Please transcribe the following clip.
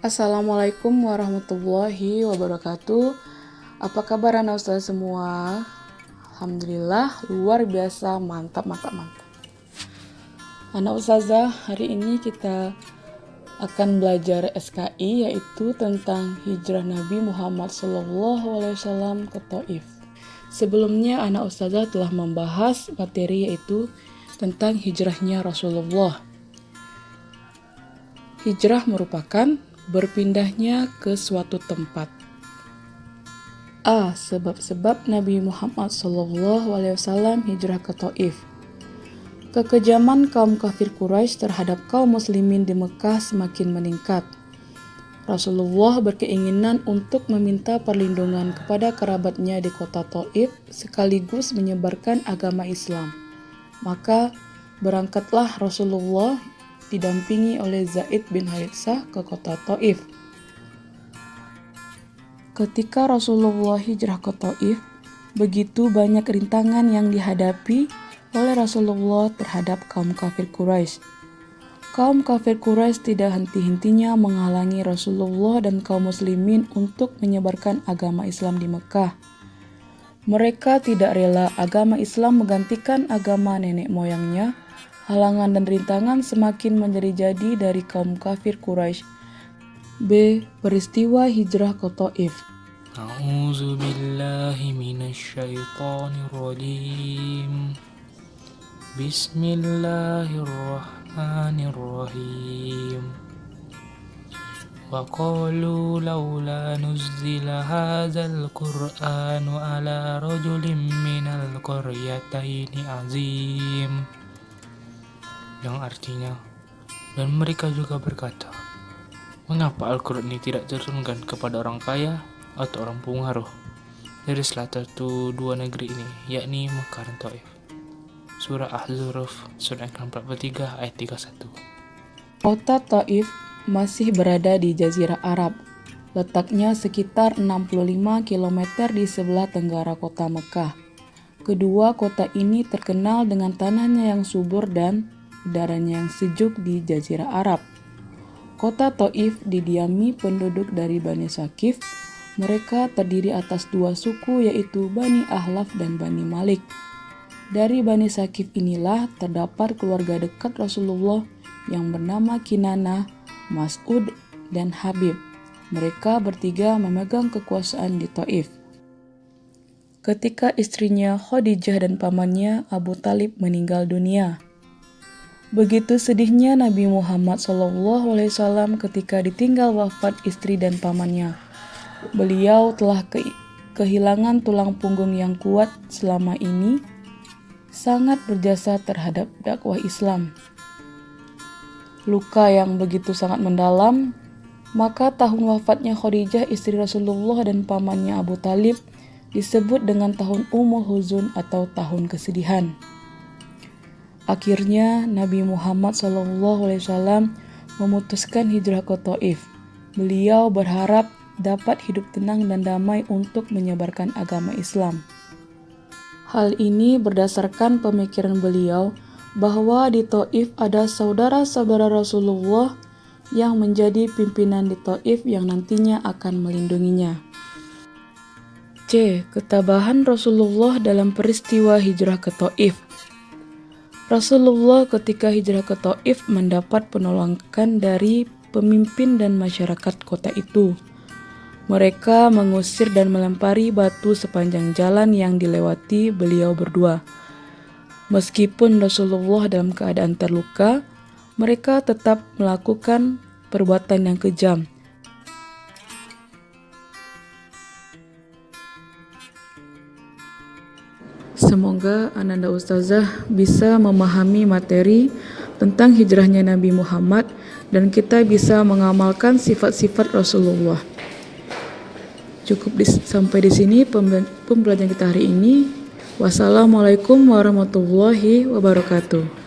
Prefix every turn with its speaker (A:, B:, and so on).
A: Assalamualaikum warahmatullahi wabarakatuh. Apa kabar anak ustaz semua? Alhamdulillah luar biasa, mantap. Anak ustazah, hari ini kita akan belajar SKI, yaitu tentang hijrah Nabi Muhammad SAW ke Taif. Sebelumnya anak ustazah telah membahas materi yaitu tentang hijrahnya Rasulullah. Hijrah merupakan berpindahnya ke suatu tempat. A. Sebab-sebab Nabi Muhammad SAW hijrah ke Taif. Kekejaman kaum kafir Quraisy terhadap kaum muslimin di Mekah semakin meningkat. Rasulullah berkeinginan untuk meminta perlindungan kepada kerabatnya di kota Taif sekaligus menyebarkan agama Islam. Maka berangkatlah Rasulullah didampingi oleh Zaid bin Haritsah ke kota Taif. Ketika Rasulullah hijrah ke Taif, begitu banyak rintangan yang dihadapi oleh Rasulullah terhadap kaum kafir Quraisy. Kaum kafir Quraisy tidak henti-hentinya menghalangi Rasulullah dan kaum muslimin untuk menyebarkan agama Islam di Mekah. Mereka tidak rela agama Islam menggantikan agama nenek moyangnya. Halangan dan rintangan semakin menjadi-jadi dari kaum kafir Quraisy. B. Peristiwa hijrah ke Taif.
B: A'udzu billahi minasyaitonir rajim. Bismillahirrahmanirrahim. Wa qalu laula nuzzila hadzal qur'anu ala rajulin minal qaryataini azim. Yang artinya, dan mereka juga berkata, mengapa Al-Quran ini tidak diturunkan kepada orang kaya atau orang pengaruh dari salah satu dua negeri ini, yakni Mekah dan Taif. Surah Az-Zukhruf, surah 43 ayat 31.
A: Kota Taif masih berada di Jazirah Arab. Letaknya sekitar 65 km di sebelah tenggara kota Mekah. Kedua kota ini terkenal dengan tanahnya yang subur dan udaranya yang sejuk di Jazirah Arab. Kota Taif didiami penduduk dari Bani Saqif. Mereka terdiri atas dua suku yaitu Bani Ahlaf dan Bani Malik. Dari Bani Saqif inilah terdapat keluarga dekat Rasulullah yang bernama Kinanah, Mas'ud, dan Habib. Mereka bertiga memegang kekuasaan di Taif. Ketika istrinya Khadijah dan pamannya Abu Talib meninggal dunia. Begitu sedihnya Nabi Muhammad SAW ketika ditinggal wafat istri dan pamannya. Beliau telah kehilangan tulang punggung yang kuat selama ini, sangat berjasa terhadap dakwah Islam. Luka yang begitu sangat mendalam, maka tahun wafatnya Khadijah istri Rasulullah dan pamannya Abu Talib disebut dengan tahun Ummul Huzun atau tahun kesedihan. Akhirnya Nabi Muhammad SAW memutuskan hijrah ke Taif. Beliau berharap dapat hidup tenang dan damai untuk menyebarkan agama Islam. Hal ini berdasarkan pemikiran beliau bahwa di Taif ada saudara-saudara Rasulullah yang menjadi pimpinan di Taif yang nantinya akan melindunginya. C. Ketabahan Rasulullah dalam peristiwa hijrah ke Taif. Rasulullah ketika hijrah ke Taif mendapat penolakan dari pemimpin dan masyarakat kota itu. Mereka mengusir dan melempari batu sepanjang jalan yang dilewati beliau berdua. Meskipun Rasulullah dalam keadaan terluka, mereka tetap melakukan perbuatan yang kejam. Semoga Ananda Ustazah bisa memahami materi tentang hijrahnya Nabi Muhammad dan kita bisa mengamalkan sifat-sifat Rasulullah. Cukup sampai di sini pembelajaran kita hari ini. Wassalamualaikum warahmatullahi wabarakatuh.